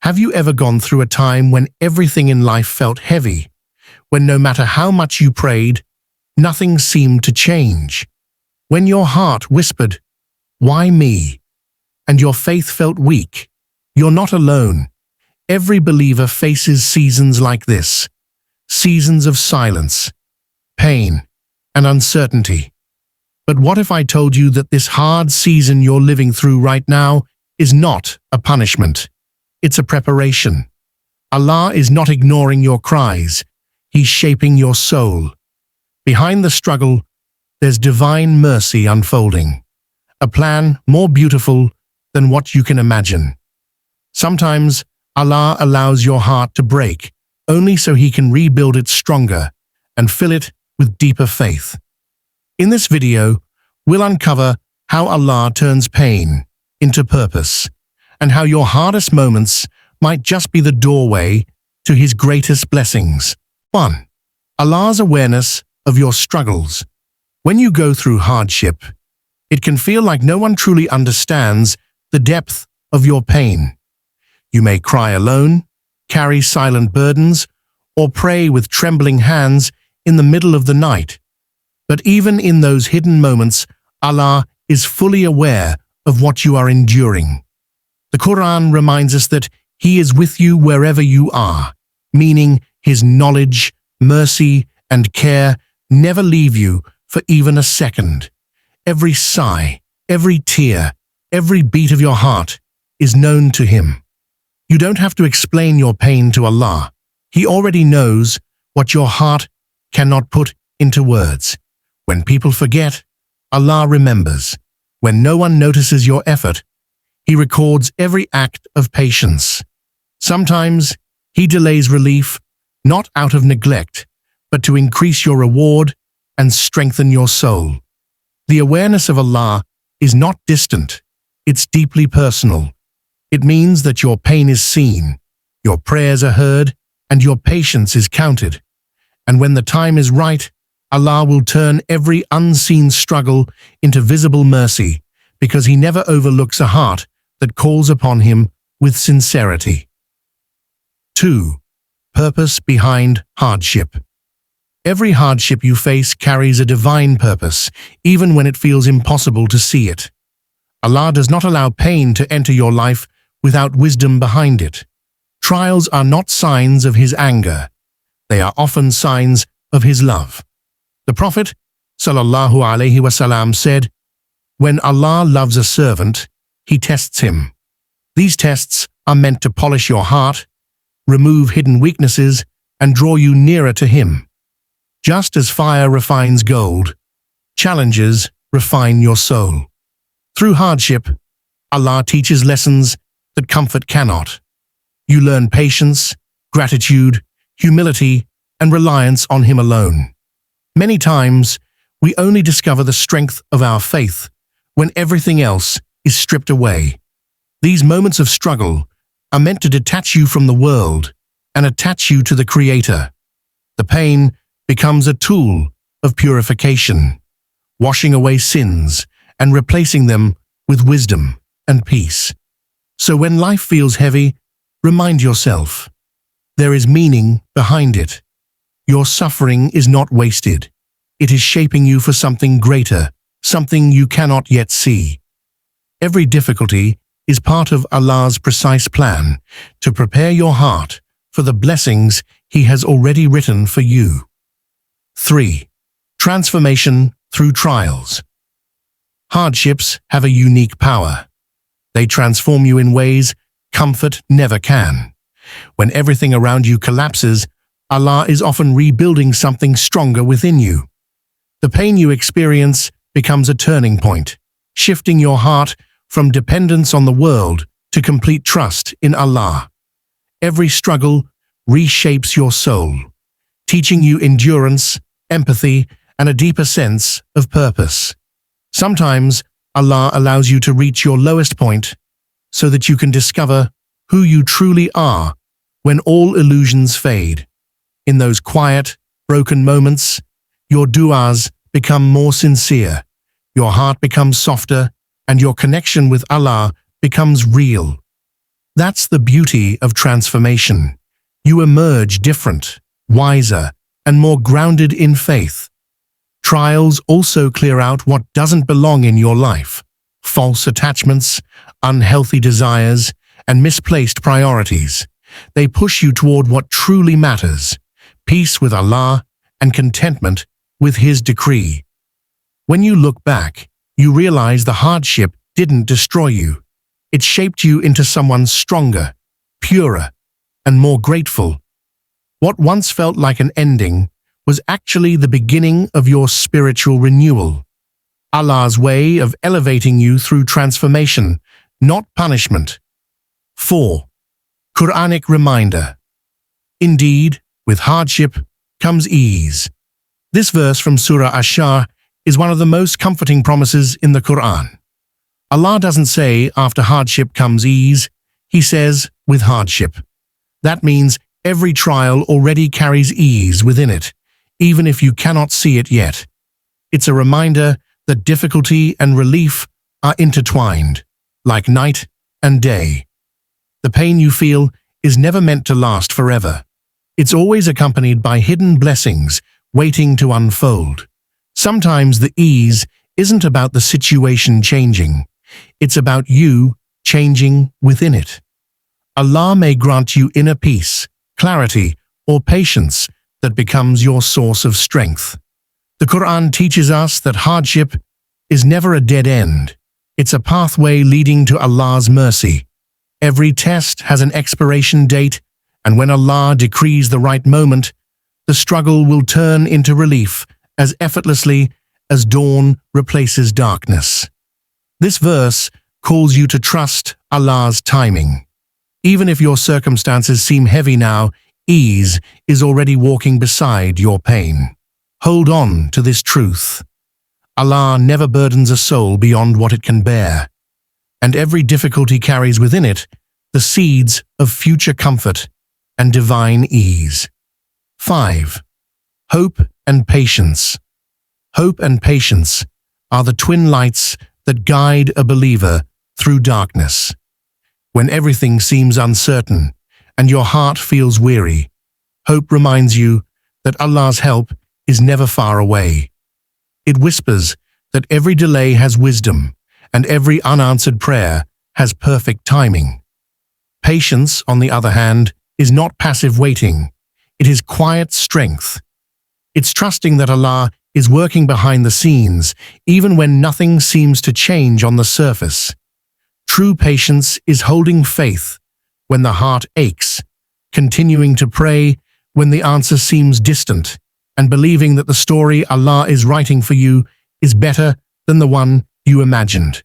Have you ever gone through a time when everything in life felt heavy, when no matter how much you prayed, nothing seemed to change? When your heart whispered, "Why me?" and your faith felt weak? You're not alone. Every believer faces seasons like this, seasons of silence, pain, and uncertainty. But what if I told you that this hard season you're living through right now is not a punishment? It's a preparation. Allah is not ignoring your cries. He's shaping your soul. Behind the struggle, there's divine mercy unfolding, a plan more beautiful than what you can imagine. Sometimes Allah allows your heart to break, only so He can rebuild it stronger and fill it with deeper faith. In this video, we'll uncover how Allah turns pain into purpose, and how your hardest moments might just be the doorway to His greatest blessings. 1. Allah's awareness of your struggles. When you go through hardship, it can feel like no one truly understands the depth of your pain. You may cry alone, carry silent burdens, or pray with trembling hands in the middle of the night. But even in those hidden moments, Allah is fully aware of what you are enduring. The Qur'an reminds us that He is with you wherever you are, meaning His knowledge, mercy, and care never leave you for even a second. Every sigh, every tear, every beat of your heart is known to Him. You don't have to explain your pain to Allah. He already knows what your heart cannot put into words. When people forget, Allah remembers. When no one notices your effort, He records every act of patience. Sometimes He delays relief, not out of neglect, but to increase your reward and strengthen your soul. The awareness of Allah is not distant, it's deeply personal. It means that your pain is seen, your prayers are heard, and your patience is counted. And when the time is right, Allah will turn every unseen struggle into visible mercy, because He never overlooks a heart that calls upon Him with sincerity. 2. Purpose behind hardship. Every hardship you face carries a divine purpose, even when it feels impossible to see it. Allah does not allow pain to enter your life without wisdom behind it. Trials are not signs of His anger. They are often signs of His love. The Prophet ﷺ said, "When Allah loves a servant, He tests him. These tests are meant to polish your heart, remove hidden weaknesses, and draw you nearer to Him. Just as fire refines gold, challenges refine your soul." Through hardship, Allah teaches lessons that comfort cannot. You learn patience, gratitude, humility, and reliance on Him alone. Many times, we only discover the strength of our faith when everything else is stripped away. These moments of struggle are meant to detach you from the world and attach you to the Creator. The pain becomes a tool of purification, washing away sins and replacing them with wisdom and peace. So when life feels heavy, remind yourself, there is meaning behind it. Your suffering is not wasted. It is shaping you for something greater, something you cannot yet see. Every difficulty is part of Allah's precise plan to prepare your heart for the blessings He has already written for you. 3. Transformation through trials. Hardships have a unique power. They transform you in ways comfort never can. When everything around you collapses, Allah is often rebuilding something stronger within you. The pain you experience becomes a turning point, shifting your heart from dependence on the world to complete trust in Allah. Every struggle reshapes your soul, teaching you endurance, empathy, and a deeper sense of purpose. Sometimes Allah allows you to reach your lowest point so that you can discover who you truly are when all illusions fade. In those quiet, broken moments, your du'as become more sincere, your heart becomes softer, and your connection with Allah becomes real. That's the beauty of transformation. You emerge different, wiser, and more grounded in faith. Trials also clear out what doesn't belong in your life: false attachments, unhealthy desires, and misplaced priorities. They push you toward what truly matters: peace with Allah and contentment with His decree. When you look back, you realize the hardship didn't destroy you. It shaped you into someone stronger, purer, and more grateful. What once felt like an ending was actually the beginning of your spiritual renewal. Allah's way of elevating you through transformation, not punishment. 4. Qur'anic reminder. Indeed, with hardship comes ease. This verse from Surah Ash-Shar is one of the most comforting promises in the Qur'an. Allah doesn't say after hardship comes ease, He says with hardship. That means every trial already carries ease within it, even if you cannot see it yet. It's a reminder that difficulty and relief are intertwined, like night and day. The pain you feel is never meant to last forever. It's always accompanied by hidden blessings waiting to unfold. Sometimes the ease isn't about the situation changing. It's about you changing within it. Allah may grant you inner peace, clarity, or patience that becomes your source of strength. The Qur'an teaches us that hardship is never a dead end. It's a pathway leading to Allah's mercy. Every test has an expiration date, and when Allah decrees the right moment, the struggle will turn into relief as effortlessly as dawn replaces darkness. This verse calls you to trust Allah's timing. Even if your circumstances seem heavy now, ease is already walking beside your pain. Hold on to this truth. Allah never burdens a soul beyond what it can bear, and every difficulty carries within it the seeds of future comfort and divine ease. 5. Hope and patience. Hope and patience are the twin lights that guide a believer through darkness. When everything seems uncertain and your heart feels weary, hope reminds you that Allah's help is never far away. It whispers that every delay has wisdom and every unanswered prayer has perfect timing. Patience, on the other hand, is not passive waiting. It is quiet strength. It's trusting that Allah is working behind the scenes, even when nothing seems to change on the surface. True patience is holding faith when the heart aches, continuing to pray when the answer seems distant, and believing that the story Allah is writing for you is better than the one you imagined.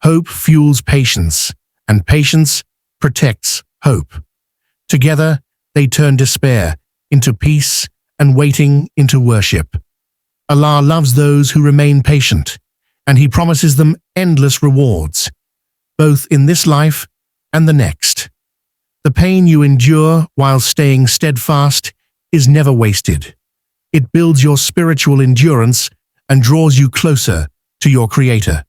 Hope fuels patience, and patience protects hope. Together, they turn despair into peace and waiting into worship. Allah loves those who remain patient, and He promises them endless rewards, both in this life and the next. The pain you endure while staying steadfast is never wasted. It builds your spiritual endurance and draws you closer to your Creator.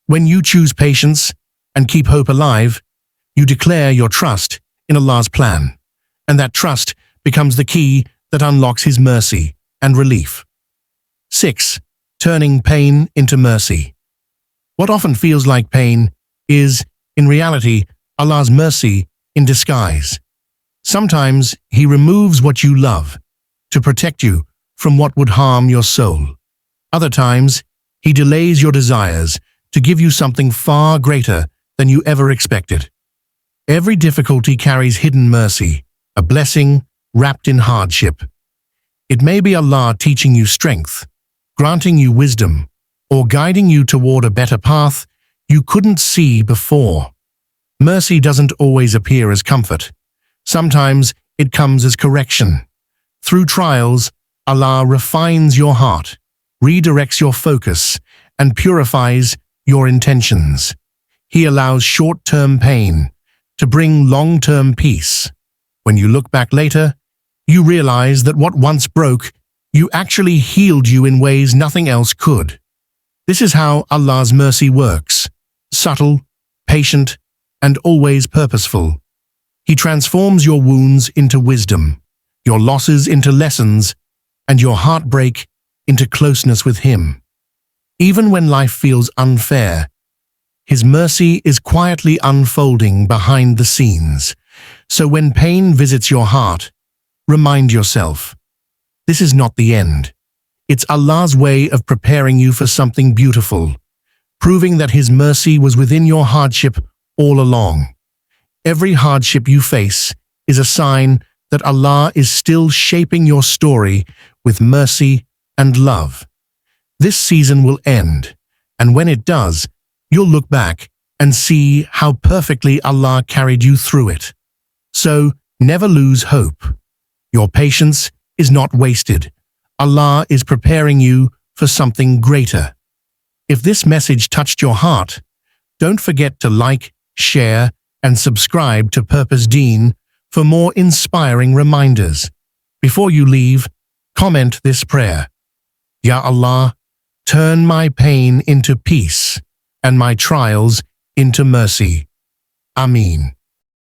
When you choose patience and keep hope alive, you declare your trust in Allah's plan, and that trust becomes the key that unlocks His mercy and relief. 6. Turning pain into mercy. What often feels like pain is, in reality, Allah's mercy in disguise. Sometimes He removes what you love to protect you from what would harm your soul. Other times, He delays your desires to give you something far greater than you ever expected. Every difficulty carries hidden mercy, a blessing wrapped in hardship. It may be Allah teaching you strength, granting you wisdom, or guiding you toward a better path you couldn't see before. Mercy doesn't always appear as comfort. Sometimes it comes as correction. Through trials, Allah refines your heart, redirects your focus, and purifies your intentions. He allows short-term pain to bring long-term peace. When you look back later, you realize that what once broke you actually healed you in ways nothing else could. This is how Allah's mercy works: subtle, patient, and always purposeful. He transforms your wounds into wisdom, your losses into lessons, and your heartbreak into closeness with Him. Even when life feels unfair, His mercy is quietly unfolding behind the scenes. So when pain visits your heart, remind yourself, this is not the end. It's Allah's way of preparing you for something beautiful, proving that His mercy was within your hardship all along. Every hardship you face is a sign that Allah is still shaping your story with mercy and love. This season will end, and when it does, you'll look back and see how perfectly Allah carried you through it. So, never lose hope. Your patience is not wasted. Allah is preparing you for something greater. If this message touched your heart, don't forget to like, share, and subscribe to Purpose Deen for more inspiring reminders. Before you leave, comment this prayer. Ya Allah, turn my pain into peace and my trials into mercy. Ameen.